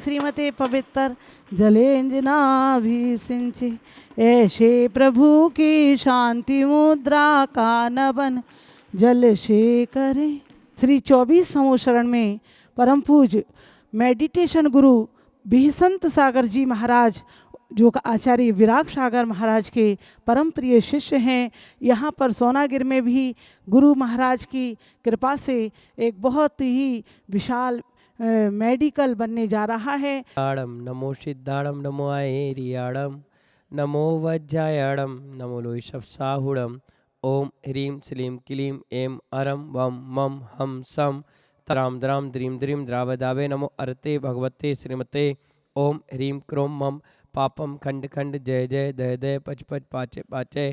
श्रीमते पवित्र जलेंजनाभिषिंचे। ऐसे प्रभु की शांति मुद्रा का नवन जल से करे। श्री 24 समूह में परम पूज्य मेडिटेशन गुरु बिहसंत सागर जी महाराज, जो आचार्य विराग सागर महाराज के परम प्रिय शिष्य हैं, यहाँ पर सोनागिर में भी गुरु महाराज की कृपा से एक बहुत ही विशाल मेडिकल बनने जा रहा है। नमो सिद्धाड़म नमो आयरियाड़म नमो वज्रायाड़म नमो लोहिषप्साहुड़म ओम ह्रीं श्लीं क्लीं ऐं अरं वं मं हम सम तराम द्राम द्रीं द्रीं द्रावदावे नमो अर्ते भगवते श्रीमते ओम ह्रीं क्रों मम पापम खंड खंड जय जय दय दय पच पच पाचे पाचे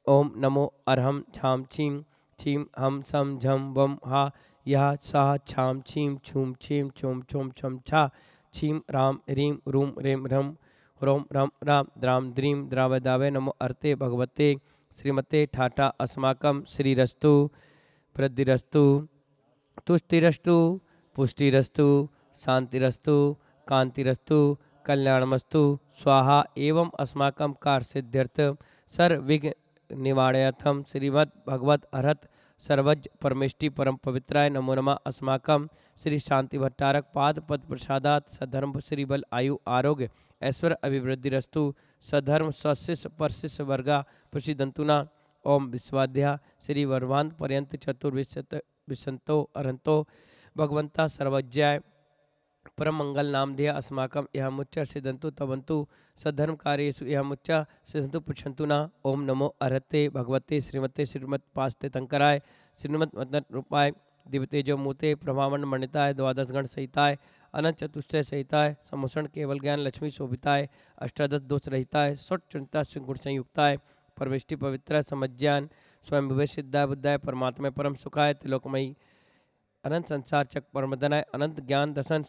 ओम नमो अरहम छाम छीं छीं हम सम झम वम हा यह साह छाम छीं छूम छीं छुम छुम छम छा छीं राम ह्रीं रूम रेम रम रोम रम राम द्राम द्रीं द्रावदावे नमो अर्ते भगवते श्रीमते ठाटा अस्माकं श्रीरस्तु वृद्धिरस्तु तुष्टिरस्तु पुष्टिरस्तु शांतिरस्तु कांतिरस्तु कल्याणमस्तु स्वाहा एवं अस्माकं कार्यसिद्ध्यर्थ सर्वविघ्न निवारणार्थम श्रीमद् भगवत अर्हत सर्वज्ञ परमेष्टि परम पवित्राय नमो नमः। अस्माकं श्री शांति भट्टारक पाद पद प्रसादात सधर्म श्री बल आयु आरोग्य ऐश्वर्य अभिवृद्धिरस्तु सधर्म स्वशिष्य परशिष्य वर्गा प्रसिद्धंतुना। ओम विश्वाध्या श्री वर्वांत पर्यंत चतुर्विशंतो अरंतो भगवंता सर्वज्ञाय परम मंगल नामधेय अस्माकं यह मुच्च सिद्धंतु तवंतु सधर्म कार्येषु यह मुच्च सिद्धंतु पुच्छन्तुना। ओम नमो अरहते भगवते श्रीमते श्रीमत् पास्ते तंकराय श्रीमत् मदन रूपाय दिव्यतेजो मूर्ते प्रभावन मंडिताय द्वादश गण सहिताय अनंत चतुष्टय सहिताय समोषण केवल ज्ञान लक्ष्मी शोभिताय अष्टादश दोष रहिताय सठ चुनता गुण संयुक्ताय परमेष्टि पवित्र समज्ञान स्वयं विवेक सिद्धाय बुद्धाय परमात्मा परम सुखाय त्रिलोकमयी अनंत संसार चक परमदनाय अनंत ज्ञान दसन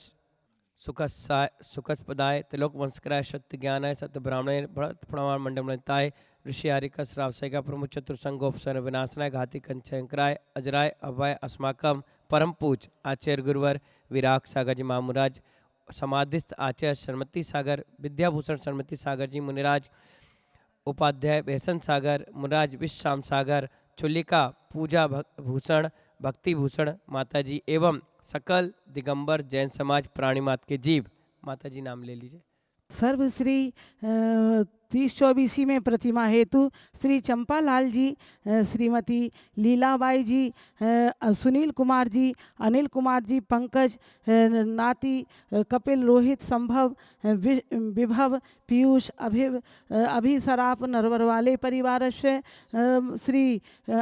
सुखस्पदाय त्रिलोक वंशकराय सत्य ज्ञानाय सत्य ब्राह्मणाय प्रमाण मंडलताय ऋषि आरिका श्रावसायिका प्रमुख चतुर्संगोपसन विनाशनाय घाती कंचयंकराय अजराय अभय अस्माकं परम पूज आचार्य गुरुवर विराग सागर जी मामुराज समाधिस्थ आचार्य शर्मति सागर विद्याभूषण शर्मति सागर जी मुनिराज उपाध्याय बेसन सागर मुनिराज विश्राम सागर चुल्लिका पूजा भूषण भक्ति भूषण माताजी एवं सकल दिगंबर जैन समाज प्राणीमात के जीव। माताजी नाम ले लीजिए। सर्वश्री 30-24 में प्रतिमा हेतु श्री चंपालाल जी, श्रीमती लीलाबाई जी, सुनील कुमार जी, अनिल कुमार जी, पंकज नाती, कपिल रोहित संभव विभव पीयूष अभि सराफ नरवर वाले परिवार से श्री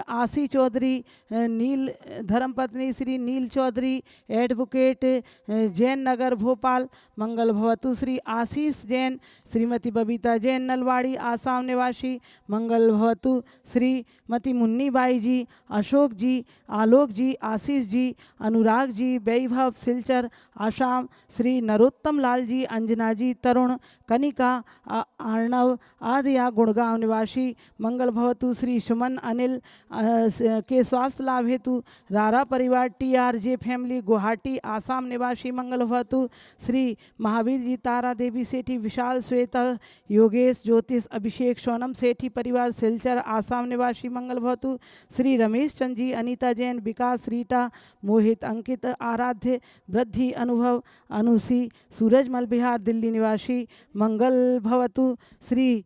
आशी चौधरी नील धर्मपत्नी श्री नील चौधरी एडवोकेट जैन नगर भोपाल मंगल भवतु। श्री आशीष जैन श्रीमती बबीता जैन नलवाड़ी आसाम निवासी मंगल भवतु। श्रीमती मुन्नी बाई जी, अशोक जी, आलोक जी, आशीष जी, अनुराग जी, वैभव सिलचर आसाम। श्री नरोत्तम लाल जी, अंजना जी, तरुण कनिका अर्णव आदिया गुड़गांव निवासी मंगल भवतु। श्री सुमन अनिल के स्वास्थ्य लाभ हेतु रारा परिवार TRJ फैमिली गुवाहाटी आसाम निवासी मंगल भवतु। श्री महावीर जी, तारा देवी सेठी, विशाल श्वेता योगेश ज्योतिष अभिषेक सोनम सेठी परिवार सिलचर आसाम निवासी मंगल भवतु। श्री रमेश चंद जी, अनीता जैन, विकास रीटा, मोहित अंकित, आराध्य वृद्धि अनुभव अनुसी सूरजमल बिहार दिल्ली निवासी मंगल भवतु। श्री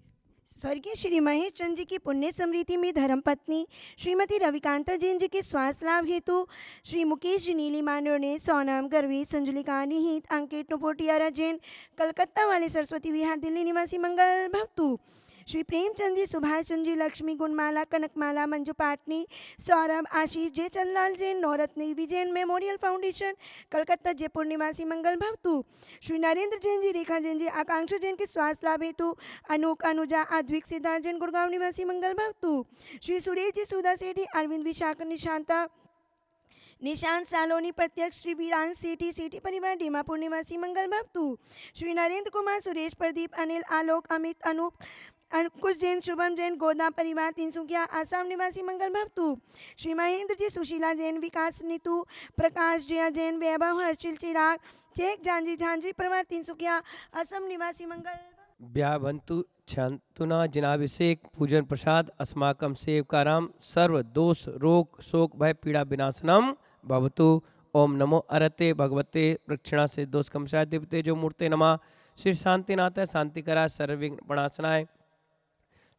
स्वर्गीय श्री महेश चंद जी की पुण्य स्मृति में धर्मपत्नी श्रीमती रविकांता जैन जी के स्वास्थ्य लाभ हेतु श्री मुकेश जी नीली मांडोर ने सोनम गर्वी संजुलिका निहित अंकित नुपोटियारा जैन कलकत्ता वाले सरस्वती विहार दिल्ली निवासी मंगल भवतु। श्री प्रेमचंद जी, सुभाष चंद जी, लक्ष्मी गुणमाला, कनकमाला, मंजू पाटनी, सौरभ, आशीष जय, चंदलाल जैन, नवरत्न विजैन मेमोरियल फाउंडेशन कलकत्ता जयपुर निवासी मंगल भवतु। श्री नरेंद्र जैन जी, रेखा जैन जी, आकांक्षा जैन के स्वास्थ्य लाभ हेतु अनूक अनुजा अद्विक सिद्धार्थ जैन गुड़गांव निवासी मंगल भवतु। श्री सुरेश जी, सुधा सेठी, अरविंद विशाखा निशांता निशांत सालोनी प्रत्यक्ष श्री वीरांश सेठी सेठी परिवार डीमापुर निवासी मंगल भवतु। श्री नरेंद्र कुमार, सुरेश, प्रदीप, अनिल, आलोक, अमित, अनूप अंकुश जैन, शुभम जैन, गोदा परिवार तिनसुकिया, आसाम निवासी मंगल भवतु, श्री महेंद्र जी, सुशीला जैन, विकास नीतू, प्रकाश जया जैन, वैभव हर्षिल चिराग, शेख झांझी झांझी परिवार तिनसुकिया, असम निवासी मंगल व्यावंतु छांतुना जिनाभिषेक पूजन प्रसाद अस्माकं सेवकाराम सर्व दोष रोग शोक भय पीड़ा विनाशनम भवतु। ओम नमो अरते भगवते प्रक्षिणा से दोष कमशाय देवते जो मूर्ते नमः। श्री शांतिनाथ शांति कराय सर्वविघ्न प्रणाशनाय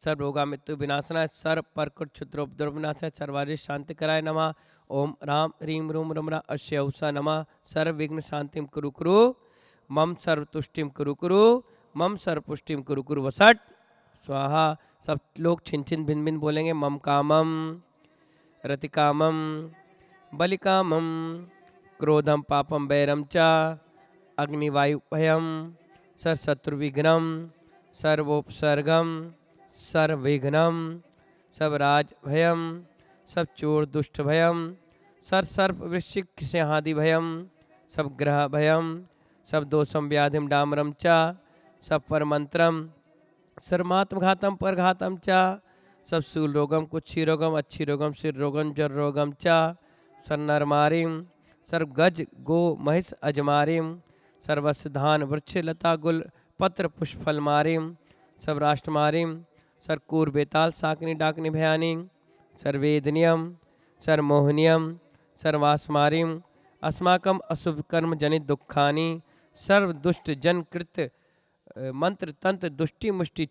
सर्वरोगा मृत्यु विनाशनाय सर्व परकुट क्षुद्रोपद्रव विनाशाय सर्वारिश शांति कराय नमः। ओम राम ह्रीम रूम रमरा अश्य उषा नमः। सर्व विघ्न शांतिम कुरु कुरु मम सर्व तुष्टिम कुरु कुरु मम सर्व पुष्टिम कुरु कुरु वसट स्वाहा। सब लोग छिन छिन भिन्न भिन्न बोलेंगे। मम कामम रतिकामम बलिकामम क्रोधम पापम वैरम च अग्निवायु भयम सर्वशत्रुविघ्नम सर्वोपसर्गम सर्वविघ्नम सब राज भयम सब चोर दुष्ट भयम सर्प वृश्चिक सिंहादि भयम सब ग्रह भयम सब दोषम व्याधिम डामरम च सब परमंत्रम सर्मात्मघातम परघातम च सब शूल रोगम कुच्छी रोगम अच्छी रोगम सिर रोगम जर रोगम च सर्नरमारिम सर्व गज गो महिष अजमारिम सर्वस्व धान वृक्ष लता गुल पत्र पुष्पफल मारिम सब राष्ट्रमारिम सरकूर बेताल साकनी डाकनी भयानी सर्वेदनियम सर्वमोहनियम सर्वास्मारिम अस्माकम अशुभ कर्म जनित दुखानि सर्व दुष्ट जन कृत मंत्र तंत्र दुष्टि मुष्टि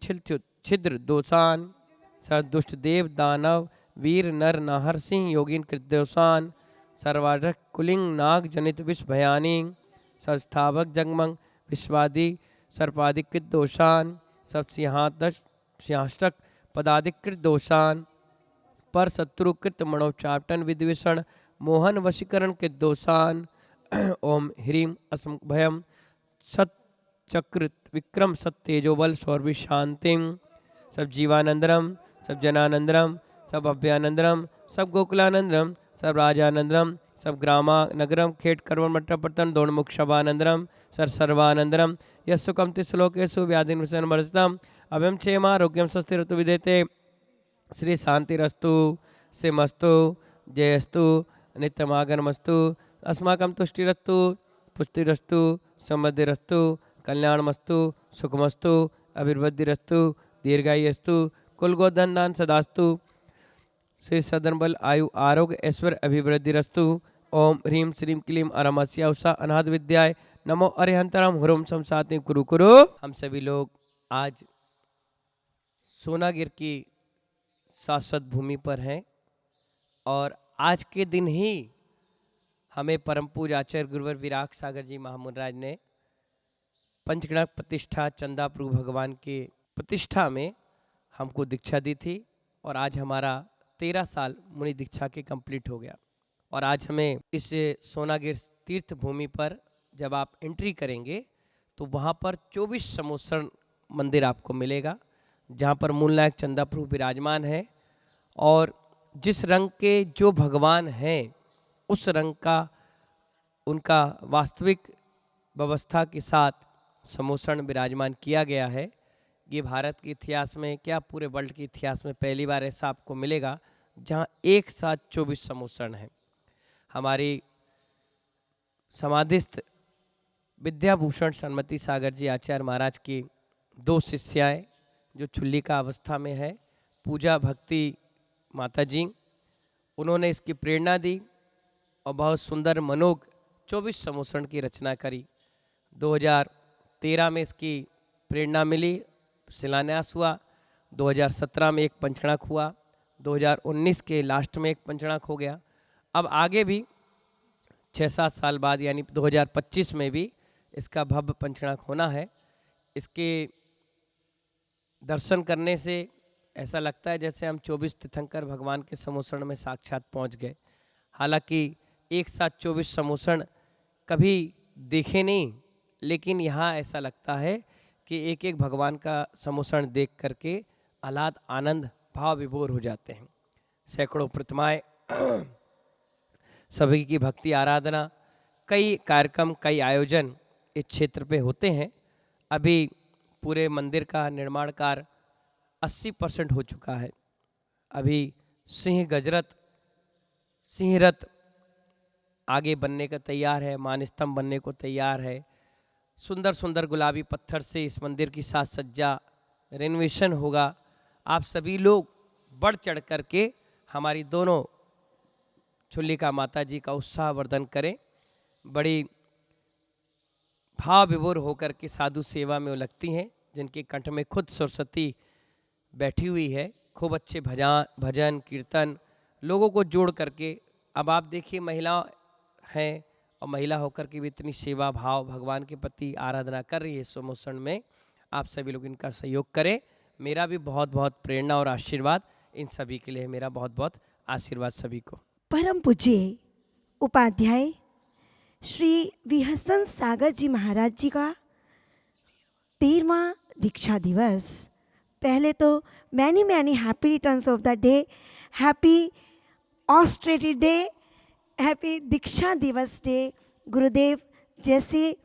छिद्र दोषान सर्व दुष्ट देव दानव वीर नर नाहर सिंह योगिन कृत दोषान सर्वारक कुलिंग नाग जनित विष भयानी संस्थावक जगमंग विश्वादि सर्पाधिकृत दोषान सब सिंहाष्टक पदाधिकृत दोषान पर शत्रुकृत मणोचाटन विद्वेषण मोहन वशीकरण के दोषान ओम ह्रीम असम भयम सतचक्र विक्रम सत्तेजोबल सौरभि शांतिम सब जीवानंदरम सब जनानंदरम सब अभ्यानंदरम सब गोकुलानंदरम सब राजानंदरम सब ग्रामा नगरम खेट करवन मट्टपतन दोणमुख शवानंदरम सर्वानंदरम यस्सुकम श्लोकेशु व्याधिन वर्षतम अभयम क्षेमारोग्यम स्वस्थ ऋतु विदेते श्री शांतिरस्तु सिमस्तु जयस्तु नित्यमागनमस्तु अस्माकं तुष्टिरस्तु पुष्टिरस्तु समृद्धिरस्तु कल्याणमस्तु सुखमस्तु अभिवृद्धिरस्तु दीर्घायुस्तु कुलगोधन दान सदास्तु श्री सदन बल आयु आरोग्य ऐश्वर्य अभिवृद्धिरस्तु ओम ह्रीम श्रीम क्लीम अरमस्या उषा अनाद विद्याय नमो अरिहंतरम हुरुम संसाति कुरु कुरु। हम सभी लोग आज सोनागिर की शाश्वत भूमि पर हैं और आज के दिन ही हमें परम पूज्य आचार्य गुरुवर विराग सागर जी महामुराज ने पंचगणक प्रतिष्ठा चंदा प्रभु भगवान के प्रतिष्ठा में हमको दीक्षा दी थी और आज हमारा 13 साल मुनि दीक्षा के कंप्लीट हो गया। और आज हमें इस सोनागिर तीर्थ भूमि पर जब आप एंट्री करेंगे तो वहाँ पर 24 समोसण मंदिर आपको मिलेगा जहाँ पर मूलनायक चंदा प्रभु विराजमान है और जिस रंग के जो भगवान हैं उस रंग का उनका वास्तविक व्यवस्था के साथ समोसण विराजमान किया गया है। ये भारत के इतिहास में क्या पूरे वर्ल्ड के इतिहास में पहली बार ऐसा आपको मिलेगा जहाँ एक साथ 24 समोसण हैं। हमारी समाधिस्थ विद्याभूषण सन्मति सागर जी आचार्य महाराज की 2 शिष्याएं जो चुल्लिका अवस्था में है पूजा भक्ति माता जी, उन्होंने इसकी प्रेरणा दी और बहुत सुंदर मनोग 24 समोसण की रचना करी। 2013 में इसकी प्रेरणा मिली, शिलान्यास हुआ। 2017 में एक पंचगणक हुआ, 2019 के लास्ट में एक पंचगणक हो गया। अब आगे भी 6-7 साल बाद यानी 2025 में भी इसका भव्य पंचगणक होना है। इसके दर्शन करने से ऐसा लगता है जैसे हम 24 तीर्थंकर भगवान के समोसण में साक्षात पहुंच गए। हालांकि एक साथ 24 समोसण कभी देखे नहीं, लेकिन यहाँ ऐसा लगता है कि एक एक भगवान का समोसण देख करके आह्लाद आनंद भाव विभोर हो जाते हैं। सैकड़ों प्रतिमाएं, सभी की भक्ति आराधना, कई कार्यक्रम कई आयोजन इस क्षेत्र पे होते हैं। अभी पूरे मंदिर का निर्माण कार्य 80% हो चुका है। अभी सिंह गजरत, सिंह रथ आगे बनने का तैयार है, मानस्तंभ बनने को तैयार है। सुंदर सुंदर गुलाबी पत्थर से इस मंदिर की साज सज्जा, रेनोवेशन होगा। आप सभी लोग बढ़ चढ़ करके हमारी दोनों चुल्लिका माता जी का उत्साहवर्धन करें। बड़ी भाव विभोर होकर के साधु सेवा में उलगती हैं, जिनके कंठ में खुद सरस्वती बैठी हुई है। खूब अच्छे भजन कीर्तन लोगों को जोड़ करके, अब आप देखिए महिला हैं और महिला होकर के भी इतनी सेवा भाव भगवान के प्रति आराधना कर रही है इस सुमोषण में। आप सभी लोग इनका सहयोग करें। मेरा भी बहुत बहुत प्रेरणा और आशीर्वाद इन सभी के लिए, मेरा बहुत बहुत आशीर्वाद सभी को। परम पूज्य उपाध्याय श्री विहसन सागर जी महाराज जी का 13वां दीक्षा दिवस। पहले तो many happy returns of the day, happy austerity day, happy Diksha Divas day. गुरुदेव, जैसे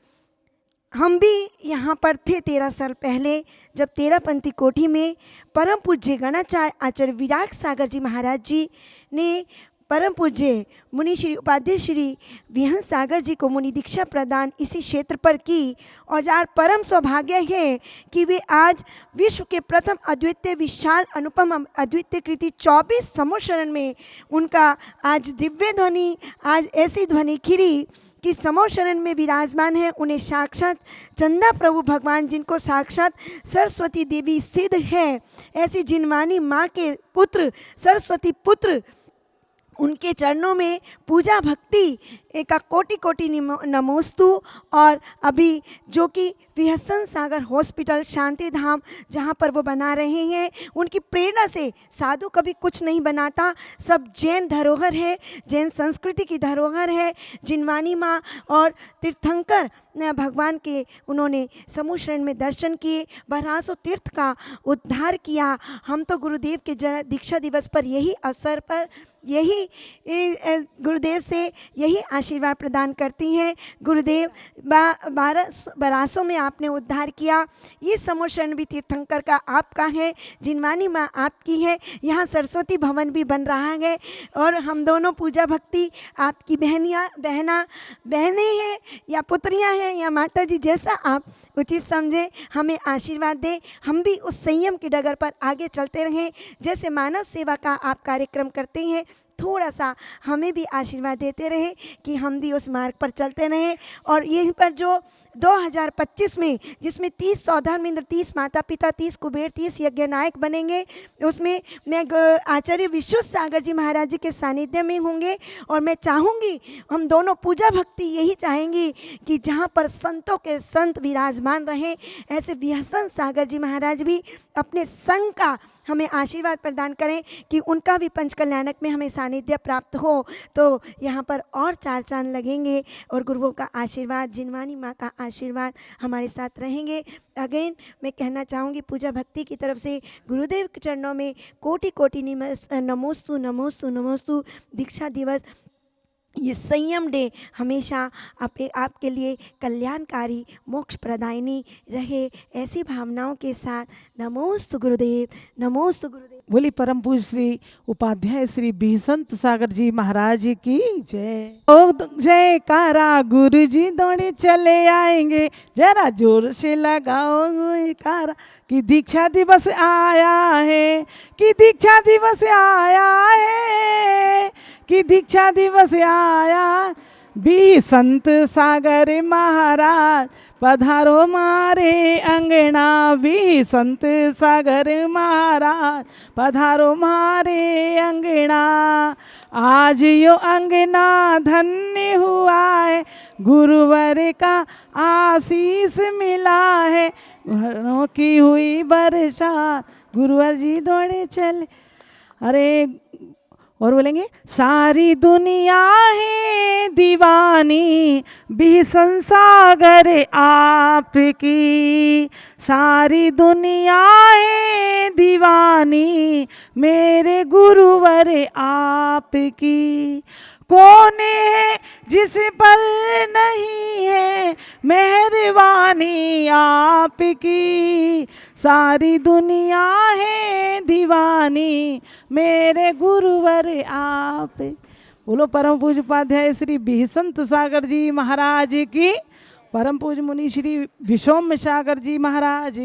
हम भी यहाँ पर थे 13 साल पहले, जब 13पंथी कोठी में परम पूज्य गणाचार्य आचार्य विराग सागर जी महाराज जी ने परम पूज्य मुनि श्री उपाध्याय श्री विहन सागर जी को मुनि दीक्षा प्रदान इसी क्षेत्र पर की। और यार परम सौभाग्य है कि वे आज विश्व के प्रथम अद्वितीय विशाल अनुपम अद्वितीय कृति 24 समोशरण में उनका आज दिव्य ध्वनि, आज ऐसी ध्वनि खिरी कि समोशरण में विराजमान है। उन्हें साक्षात चंदा प्रभु भगवान, जिनको साक्षात सरस्वती देवी सिद्ध है, ऐसी जिनवानी माँ के पुत्र सरस्वती पुत्र, उनके चरणों में पूजा भक्ति का कोटि कोटि नमोस्तु। और अभी जो कि विहसन सागर हॉस्पिटल शांति धाम जहाँ पर वो बना रहे हैं, उनकी प्रेरणा से साधु कभी कुछ नहीं बनाता, सब जैन धरोहर है, जैन संस्कृति की धरोहर है। जिनवानी माँ और तीर्थंकर भगवान के उन्होंने समूह शरण में दर्शन किए, 1200 तीर्थ का उद्धार किया। हम तो गुरुदेव के दीक्षा दिवस पर यही अवसर पर यही गुरुदेव से यही आशीर्वाद प्रदान करती हैं। गुरुदेव 1200 में आपने उद्धार किया, ये समूह शरण भी तीर्थंकर का आपका है, जिनवानी माँ आपकी है। यहाँ सरस्वती भवन भी बन रहा है और हम दोनों पूजा भक्ति आपकी बहनें हैं या पुत्रियाँ हैं या माता जी, जैसा आप उचित समझे हमें आशीर्वाद दें। हम भी उस संयम की डगर पर आगे चलते रहें, जैसे मानव सेवा का आप कार्यक्रम करते हैं, थोड़ा सा हमें भी आशीर्वाद देते रहे कि हम भी उस मार्ग पर चलते रहें। और यहीं पर जो 2025 में जिसमें 30 सौधर्मेंद्र, 30 माता पिता, 30 कुबेर, 30 यज्ञ नायक बनेंगे, उसमें मैं आचार्य विश्व सागर जी महाराज जी के सानिध्य में होंगे। और मैं चाहूँगी, हम दोनों पूजा भक्ति यही चाहेंगी कि जहाँ पर संतों के संत विराजमान रहें, ऐसे विहसन सागर जी महाराज भी अपने संग का हमें आशीर्वाद प्रदान करें कि उनका भी पंचकल्याणक में हमें सानिध्य प्राप्त हो। तो यहाँ पर और 4 चांद लगेंगे और गुरुओं का आशीर्वाद, जिनवानी माँ का आशीर्वाद हमारे साथ रहेंगे। अगेन मैं कहना चाहूँगी पूजा भक्ति की तरफ से गुरुदेव के चरणों में कोटि कोटि नमोस्तु नमोस्तु नमोस्तु। दीक्षा दिवस, ये संयम डे हमेशा आपके लिए कल्याणकारी मोक्ष प्रदायिनी रहे, ऐसी भावनाओं के साथ नमोस्तु गुरुदेव, नमोस्तु गुरुदेव। बोली परम पूज्य श्री उपाध्याय श्री विहसन सागर जी महाराज की जय। ओ जयकारा, गुरु जी दौड़े चले आएंगे, जरा जोर से लगाओ जयकारा। कि दीक्षा दिवस आया है, कि दीक्षा दिवस आया है, कि दीक्षा दिवस आया। विहसन सागर महाराज पधारो मारे अंगना, विहसन सागर महाराज पधारो मारे अंगना। आज यो अंगना धन्य हुआ है, गुरुवर का आशीष मिला है, घरों की हुई बरसात, गुरुवर जी दौड़े चले। अरे और बोलेंगे, सारी दुनिया है दीवानी विहसन सागर आपकी, सारी दुनिया है दीवानी मेरे गुरुवर आपकी। कौन है जिस पर नहीं है मेहरबानी आपकी, सारी दुनिया है दीवानी, मेरे गुरुवर आप। बोलो परम पूज्य उपाध्याय श्री बिहसंत सागर जी महाराज की, परम पूज्य मुनि श्री विशोम सागर जी महाराज।